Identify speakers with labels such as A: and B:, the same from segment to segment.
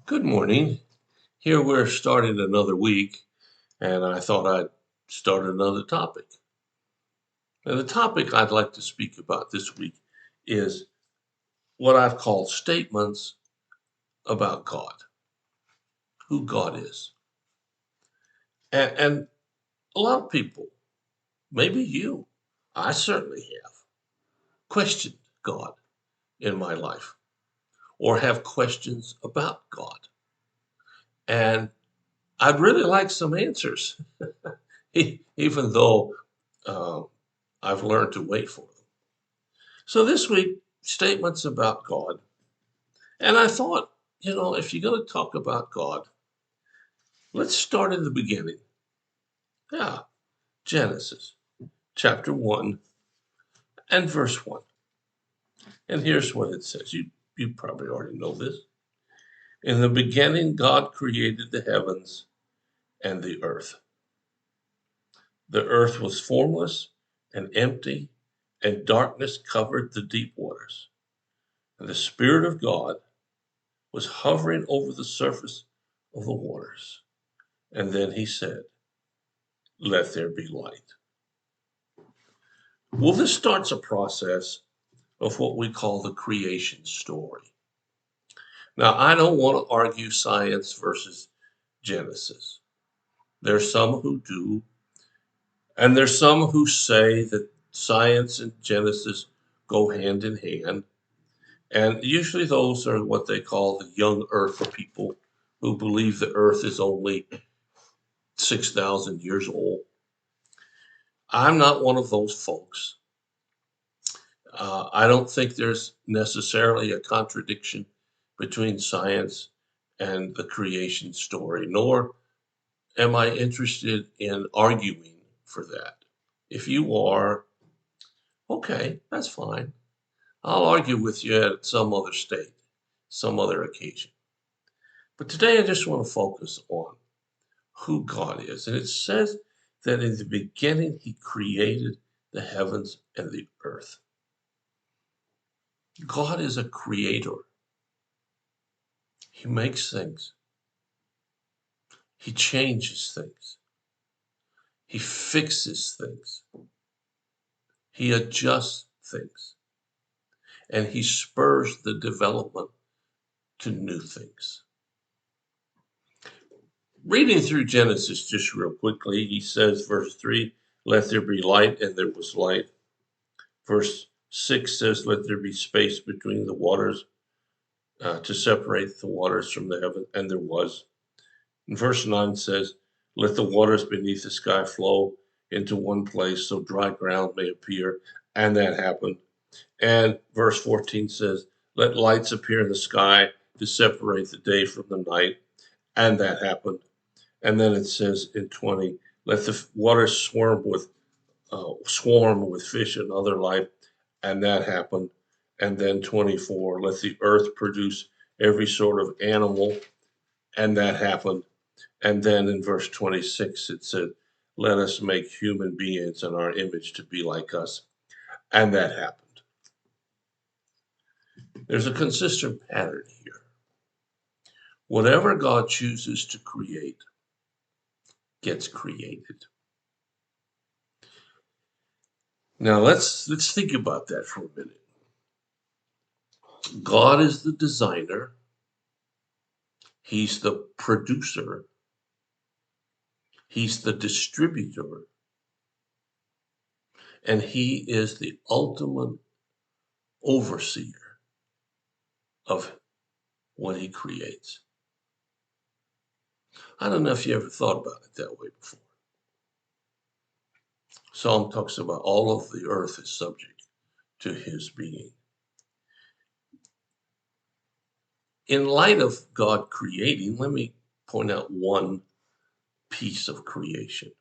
A: Good morning. Here we're starting another week, and I thought I'd start another topic. And the topic I'd like to speak about this week is what I've called statements about God, who God is. And a lot of people, maybe you, I certainly have, questioned God in my life or have questions about God. And I'd really like some answers, even though uh, I've learned to wait for them. So this week, statements about God. And I thought, if you're going to talk about God, let's start in the beginning. Yeah, Genesis chapter 1 and verse 1. And here's what it says. You probably already know this. In the beginning, God created the heavens and the earth. The earth was formless and empty, and darkness covered the deep waters. And the Spirit of God was hovering over the surface of the waters. And then he said, let there be light. Well, this starts a process of what we call the creation story. Now, I don't want to argue science versus Genesis. There's some who do, and there's some who say that science and Genesis go hand in hand. And usually those are what they call the young earth people who believe the earth is only 6,000 years old. I'm not one of those folks. I don't think there's necessarily a contradiction between science and the creation story, nor am I interested in arguing for that. If you are, okay, that's fine. I'll argue with you at some other state, some other occasion. But today I just want to focus on who God is. And it says that in the beginning he created the heavens and the earth. God is a creator. He makes things. He changes things. He fixes things. He adjusts things. And he spurs the development to new things. Reading through Genesis just real quickly, he says, verse 3, let there be light, and there was light. Verse 6 says, let there be space between the waters to separate the waters from the heaven, and there was. And verse 9 says, let the waters beneath the sky flow into one place so dry ground may appear. And that happened. And verse 14 says, let lights appear in the sky to separate the day from the night. And that happened. And then it says in 20, let the waters swarm with fish and other life. And that happened. And then 24, let the earth produce every sort of animal. And that happened. And then in verse 26, it said, let us make human beings in our image to be like us. And that happened. There's a consistent pattern here. Whatever God chooses to create gets created. Now let's think about that for a minute. God is the designer. He's the producer. He's the distributor. And he is the ultimate overseer of what he creates. I don't know if you ever thought about it that way before. Psalm talks about all of the earth is subject to his being. In light of God creating, let me point out one piece of creation,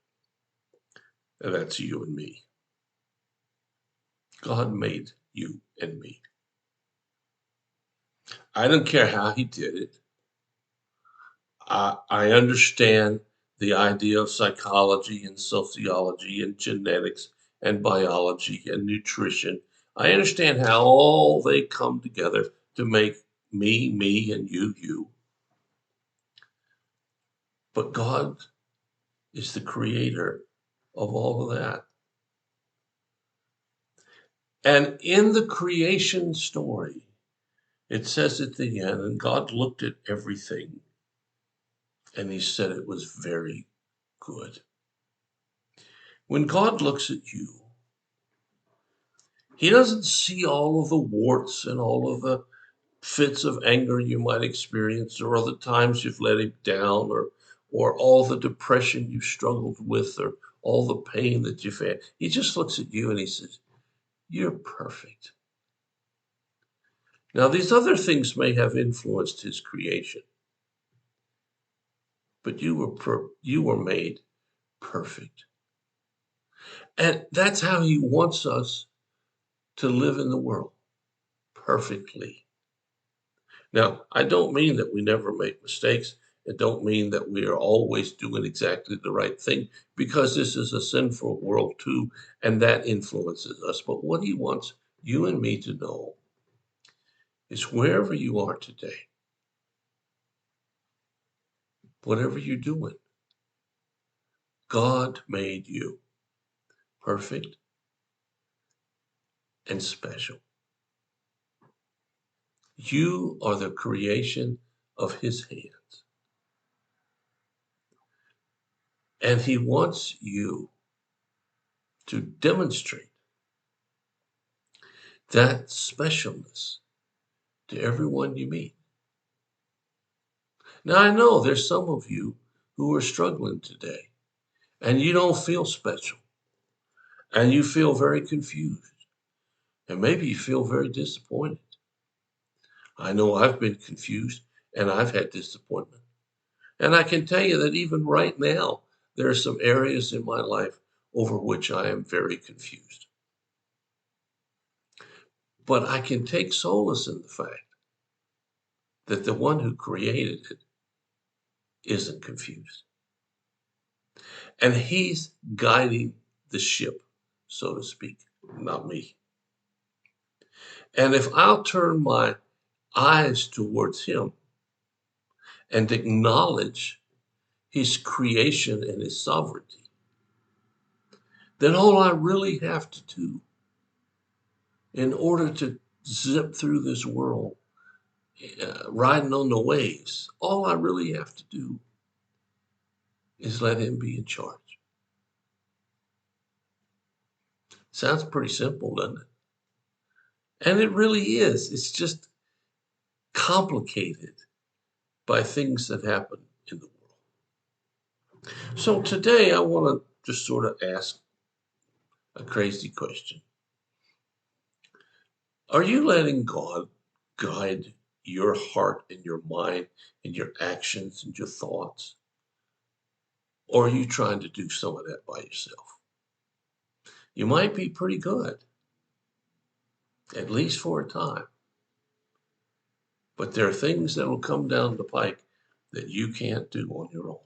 A: and that's you and me. God made you and me. I don't care how he did it. I understand the idea of psychology and sociology and genetics and biology and nutrition. I understand how all they come together to make me, me, and you, you. But God is the creator of all of that. And in the creation story, it says at the end, and God looked at everything and he said it was very good. When God looks at you, he doesn't see all of the warts and all of the fits of anger you might experience, or all the times you've let him down, or all the depression you've struggled with, or all the pain that you've had. He just looks at you and he says, "You're perfect." Now, these other things may have influenced his creation, but you were made perfect. And that's how he wants us to live in the world, perfectly. Now, I don't mean that we never make mistakes. It don't mean that we are always doing exactly the right thing, because this is a sinful world too, and that influences us. But what he wants you and me to know is, wherever you are today, whatever you're doing, God made you perfect and special. You are the creation of his hands. And he wants you to demonstrate that specialness to everyone you meet. Now, I know there's some of you who are struggling today, and you don't feel special, and you feel very confused, and maybe you feel very disappointed. I know I've been confused, and I've had disappointment. And I can tell you that even right now, there are some areas in my life over which I am very confused. But I can take solace in the fact that the one who created it isn't confused. And he's guiding the ship, so to speak, not me. And if I'll turn my eyes towards him and acknowledge his creation and his sovereignty, then all I really have to do in order to zip through this world, riding on the waves, all I really have to do is let him be in charge. Sounds pretty simple, doesn't it? And it really is. It's just complicated by things that happen in the world. So today I want to just sort of ask a crazy question. Are you letting God guide your heart and your mind and your actions and your thoughts? Or are you trying to do some of that by yourself? You might be pretty good, at least for a time. But there are things that will come down the pike that you can't do on your own.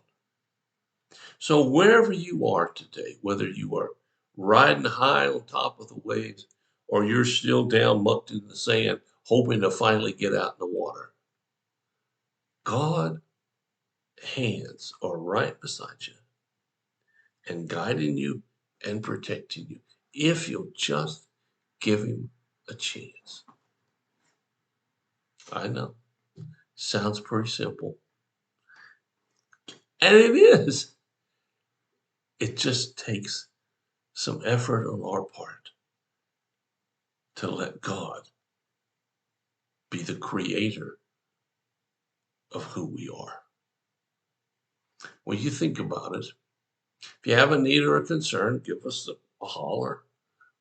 A: So wherever you are today, whether you are riding high on top of the waves or you're still down mucked in the sand, hoping to finally get out in the water, God's hands are right beside you and guiding you and protecting you if you'll just give him a chance. I know, sounds pretty simple. And it is. It just takes some effort on our part to let God be the creator of who we are. When you think about it, if you have a need or a concern, give us a holler.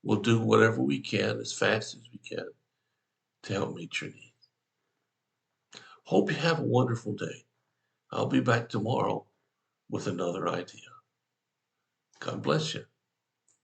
A: We'll do whatever we can as fast as we can to help meet your needs. Hope you have a wonderful day. I'll be back tomorrow with another idea. God bless you.